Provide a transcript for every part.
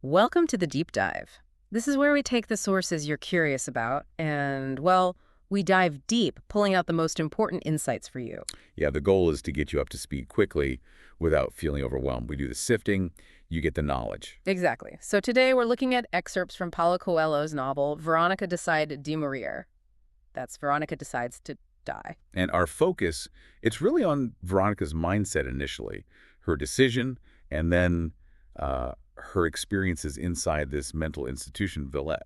Welcome to the Deep Dive. This is where we take the sources you're curious about and, well, we dive deep, pulling out the most important insights for you. Yeah, the goal is to get you up to speed quickly without feeling overwhelmed. We do the sifting, you get the knowledge. Exactly. So today we're looking at excerpts from Paulo Coelho's novel, Veronika Decides de Morir. That's Veronika Decides to Die. And our focus, it's really on Veronika's mindset initially, her decision, and then her experiences inside this mental institution, Villette.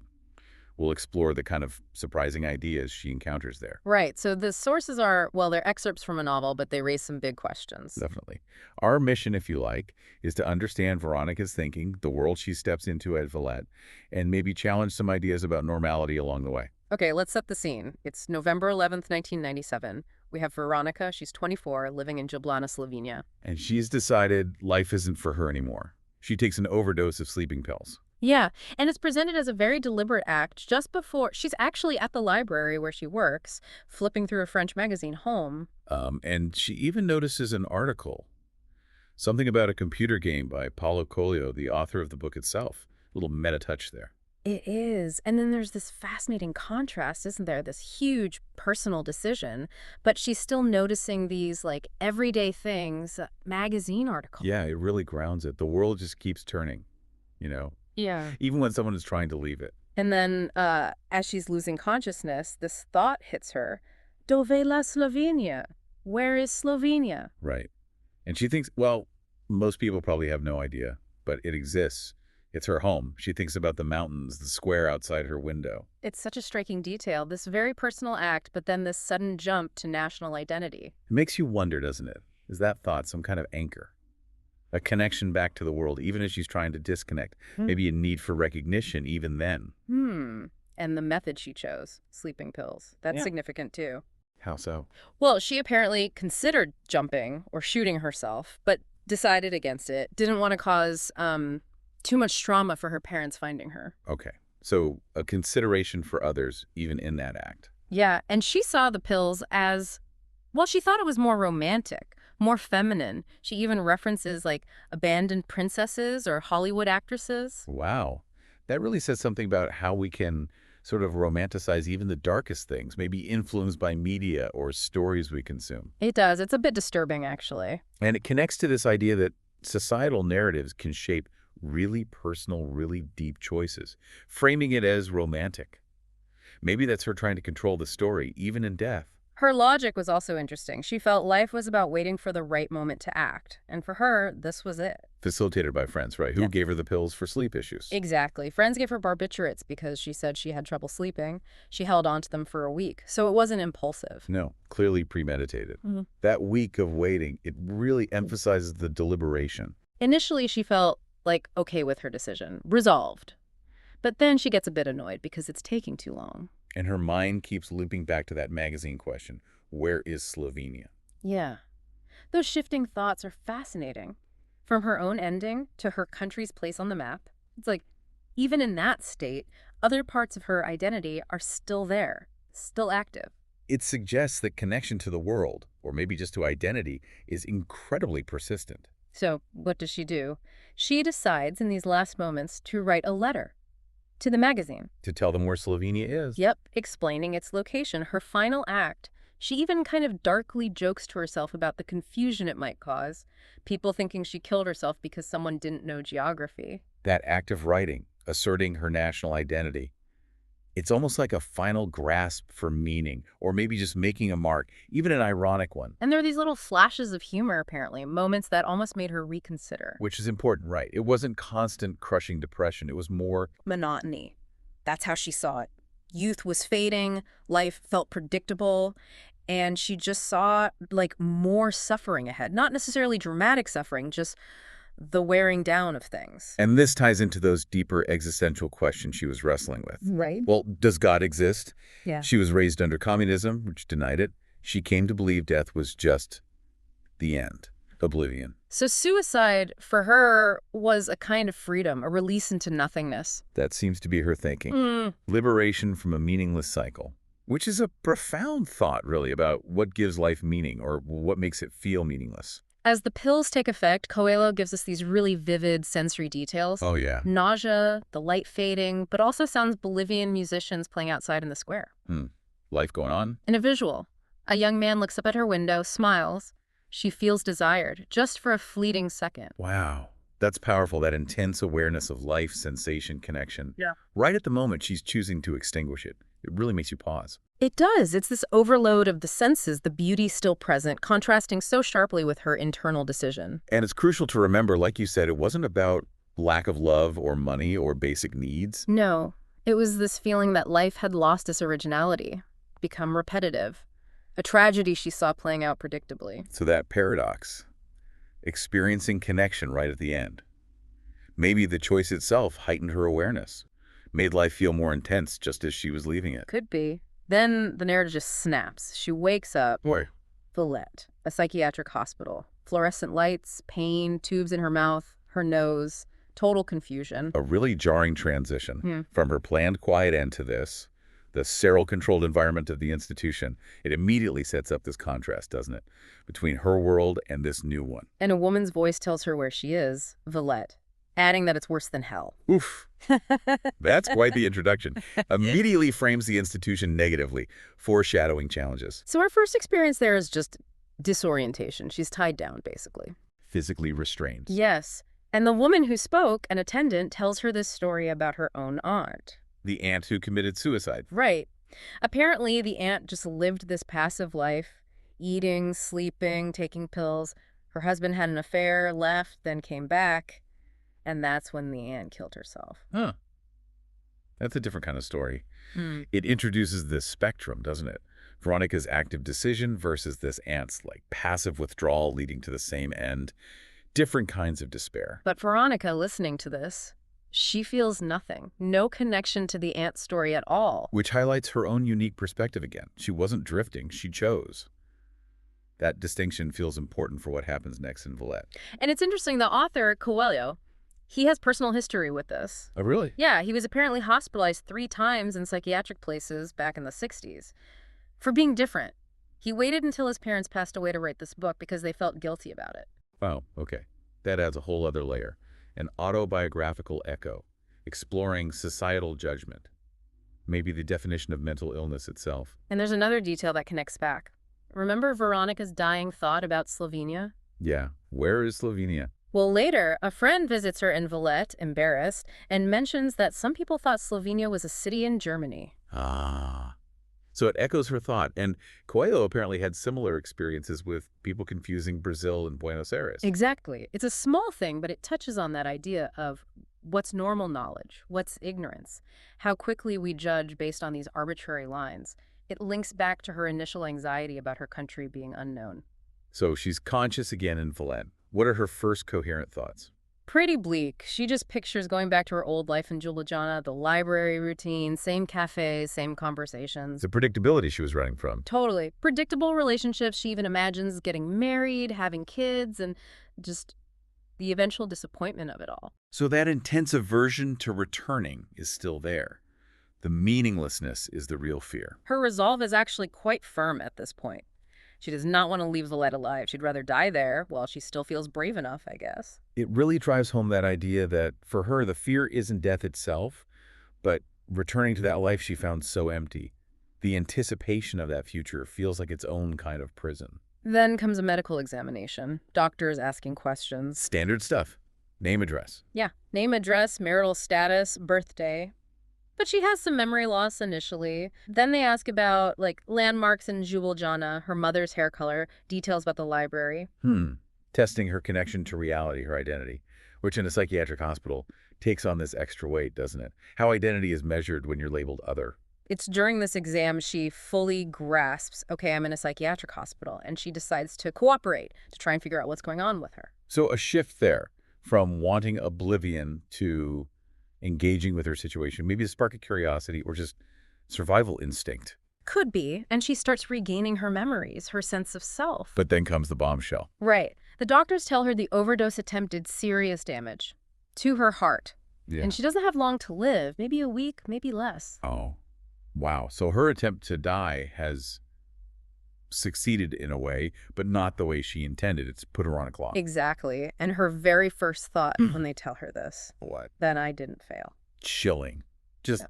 We'll explore the kind of surprising ideas she encounters there. Right. So the sources are, well, they're excerpts from a novel, but they raise some big questions. Definitely. Our mission, if you like, is to understand Veronika's thinking, the world she steps into at Villette, and maybe challenge some ideas about normality along the way. Okay, let's set the scene. It's November 11th, 1997. We have Veronika. She's 24, living in Ljubljana, Slovenia. And she's decided life isn't for her anymore. She takes an overdose of sleeping pills. Yeah, and it's presented as a very deliberate act just before she's actually at the library where she works, flipping through a French magazine home. And she even notices an article, something about a computer game by Paulo Coelho, the author of the book itself. A little meta touch there. It is. And then there's this fascinating contrast, isn't there? This huge personal decision, but she's still noticing these like everyday things, magazine articles. Yeah, it really grounds it. The world just keeps turning, you know, Yeah. even when someone is trying to leave it. And then as she's losing consciousness, this thought hits her. Dove la Slovenia? Where is Slovenia? Right. And she thinks, well, most people probably have no idea, but it exists. It's her home. She thinks about the mountains, the square outside her window. It's such a striking detail, this very personal act, but then this sudden jump to national identity. It makes you wonder, doesn't it? Is that thought some kind of anchor? A connection back to the world, even as she's trying to disconnect. Maybe a need for recognition even then. And the method she chose, sleeping pills. That's Yeah. significant too. How so? Well, she apparently considered jumping or shooting herself, but decided against it. Didn't want to cause too much trauma for her parents finding her. Okay. So a consideration for others, even in that act. Yeah, and she saw the pills as, well, she thought it was more romantic, more feminine. She even references like abandoned princesses or Hollywood actresses. Wow. That really says something about how we can sort of romanticize even the darkest things, maybe influenced by media or stories we consume. It does. It's a bit disturbing, actually. And it connects to this idea that societal narratives can shape really personal, really deep choices, framing it as romantic. Maybe that's her trying to control the story, even in death. Her logic was also interesting. She felt life was about waiting for the right moment to act. And for her, this was it. Facilitated by friends, right? Who Yeah. gave her the pills for sleep issues. Exactly. Friends gave her barbiturates because she said she had trouble sleeping. She held on to them for a week. So it wasn't impulsive. No, clearly premeditated. Mhm. That week of waiting, it really emphasizes the deliberation. Initially, she felt like okay with her decision, resolved. But then she gets a bit annoyed because it's taking too long. And her mind keeps looping back to that magazine question, where is Slovenia? Yeah. Those shifting thoughts are fascinating. From her own ending to her country's place on the map, it's like, even in that state, other parts of her identity are still there, still active. It suggests that connection to the world, or maybe just to identity, is incredibly persistent. So what does she do? She decides in these last moments to write a letter to the magazine. To tell them where Slovenia is. Yep, explaining its location, her final act. She even kind of darkly jokes to herself about the confusion it might cause, people thinking she killed herself because someone didn't know geography. That act of writing, asserting her national identity, it's almost like a final grasp for meaning, or maybe just making a mark, even an ironic one. And there are these little flashes of humor, apparently, moments that almost made her reconsider. Which is important, right? It wasn't constant crushing depression. It was more Monotony. That's how she saw it. Youth was fading, life felt predictable, and she just saw like more suffering ahead. Not necessarily dramatic suffering, just the wearing down of things. And this ties into those deeper existential questions she was wrestling with. Right. Well, does God exist? Yeah. She was raised under communism, which denied it. She came to believe death was just the end, oblivion. So suicide, for her, was a kind of freedom, a release into nothingness. That seems to be her thinking. Liberation from a meaningless cycle, which is a profound thought, really, about what gives life meaning or what makes it feel meaningless. As the pills take effect, Coelho gives us these really vivid sensory details. Oh, yeah. Nausea, the light fading, but also sounds Bolivian musicians playing outside in the square. Life going on? In a visual, a young man looks up at her window, smiles. She feels desired, just for a fleeting second. Wow. That's powerful, that intense awareness of life, sensation, connection. Yeah. Right at the moment she's choosing to extinguish it. It really makes you pause. It does. It's this overload of the senses, the beauty still present, contrasting so sharply with her internal decision. And it's crucial to remember, like you said, it wasn't about lack of love or money or basic needs. No, it was this feeling that life had lost its originality, become repetitive. A tragedy she saw playing out predictably. So that paradox, experiencing connection right at the end. Maybe the choice itself heightened her awareness, made life feel more intense just as she was leaving it. Could be. Then the narrative just snaps. She wakes up. Boy. Villette, a psychiatric hospital. Fluorescent lights, pain, tubes in her mouth, her nose, total confusion. A really jarring transition from her planned quiet end to this, the sterile-controlled environment of the institution. It immediately sets up this contrast, doesn't it, between her world and this new one. And a woman's voice tells her where she is, Villette, adding that it's worse than hell. Oof. That's quite the introduction. Immediately frames the institution negatively, foreshadowing challenges. So our first experience there is just disorientation. She's tied down, basically. Physically restrained. Yes. And the woman who spoke, an attendant, tells her this story about her own aunt. The aunt who committed suicide. Right. Apparently, the aunt just lived this passive life, eating, sleeping, taking pills. Her husband had an affair, left, then came back. And that's when the aunt killed herself. Huh. That's a different kind of story. It introduces this spectrum, doesn't it? Veronika's active decision versus this aunt's passive withdrawal leading to the same end. Different kinds of despair. But Veronika, listening to this, she feels nothing. No connection to the aunt's story at all. Which highlights her own unique perspective again. She wasn't drifting, she chose. That distinction feels important for what happens next in Villette. And it's interesting, the author, Coelho, he has personal history with this. Oh, really? Yeah, he was apparently hospitalized 3 times in psychiatric places back in the 60s for being different. He waited until his parents passed away to write this book because they felt guilty about it. Wow, okay. That adds a whole other layer. An autobiographical echo, exploring societal judgment. Maybe the definition of mental illness itself. And there's another detail that connects back. Remember Veronika's dying thought about Slovenia? Yeah, where is Slovenia? Well, later, a friend visits her in Villette, embarrassed, and mentions that some people thought Slovenia was a city in Germany. Ah. So it echoes her thought. And Coelho apparently had similar experiences with people confusing Brazil and Buenos Aires. Exactly. It's a small thing, but it touches on that idea of what's normal knowledge, what's ignorance, how quickly we judge based on these arbitrary lines. It links back to her initial anxiety about her country being unknown. So she's conscious again in Villette. What are her first coherent thoughts? Pretty bleak. She just pictures going back to her old life in Ljubljana, the library routine, same cafes, same conversations. The predictability she was running from. Totally. Predictable relationships. She even imagines getting married, having kids, and just the eventual disappointment of it all. So that intense aversion to returning is still there. The meaninglessness is the real fear. Her resolve is actually quite firm at this point. She does not want to leave Villette alive. She'd rather die there while she still feels brave enough, I guess. It really drives home that idea that, for her, the fear isn't death itself, but returning to that life she found so empty. The anticipation of that future feels like its own kind of prison. Then comes a medical examination. Doctors asking questions. Standard stuff. Name, address. Yeah. Name, address, marital status, birthday. But she has some memory loss initially. Then they ask about, landmarks in Ljubljana, her mother's hair color, details about the library. Testing her connection to reality, her identity, which in a psychiatric hospital takes on this extra weight, doesn't it? How identity is measured when you're labeled other. It's during this exam she fully grasps, okay, I'm in a psychiatric hospital, and she decides to cooperate to try and figure out what's going on with her. So a shift there from wanting oblivion to engaging with her situation, maybe a spark of curiosity or just survival instinct. Could be, and she starts regaining her memories, her sense of self. But then comes the bombshell. Right. The doctors tell her the overdose attempt did serious damage to her heart. Yeah. And she doesn't have long to live, maybe a week, maybe less. Oh, wow. So her attempt to die has succeeded in a way, but not the way she intended. It's put her on a clock. Exactly. And her very first thought when they tell her this, What? then I didn't fail. Chilling. Just Yeah.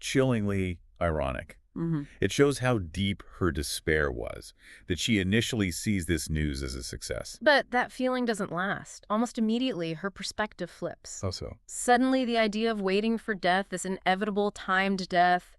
chillingly ironic. Hmm. It shows how deep her despair was, that she initially sees this news as a success. But that feeling doesn't last. Almost immediately, her perspective flips. How so? Suddenly, the idea of waiting for death, this inevitable timed death,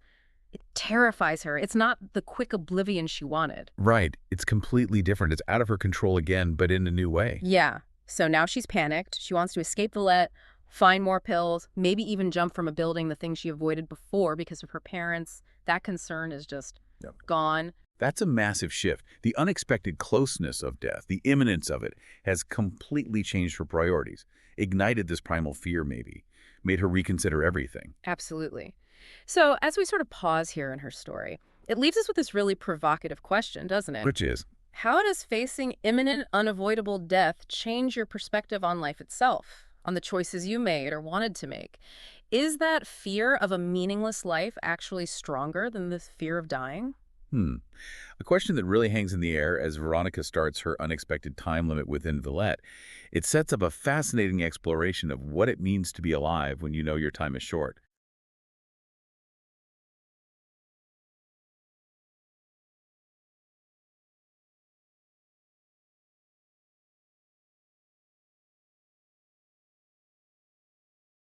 it terrifies her. It's not the quick oblivion she wanted. Right. It's completely different. It's out of her control again, but in a new way. Yeah. So now she's panicked. She wants to escape Villette, find more pills, maybe even jump from a building, the thing she avoided before because of her parents. That concern is just Yep. gone. That's a massive shift. The unexpected closeness of death, the imminence of it, has completely changed her priorities, ignited this primal fear maybe, made her reconsider everything. Absolutely. So as we sort of pause here in her story, it leaves us with this really provocative question, doesn't it? Which is, How does facing imminent, unavoidable death change your perspective on life itself, on the choices you made or wanted to make? Is that fear of a meaningless life actually stronger than the fear of dying? a question that really hangs in the air as Veronika starts her unexpected time limit within Villette. It sets up a fascinating exploration of what it means to be alive when you know your time is short.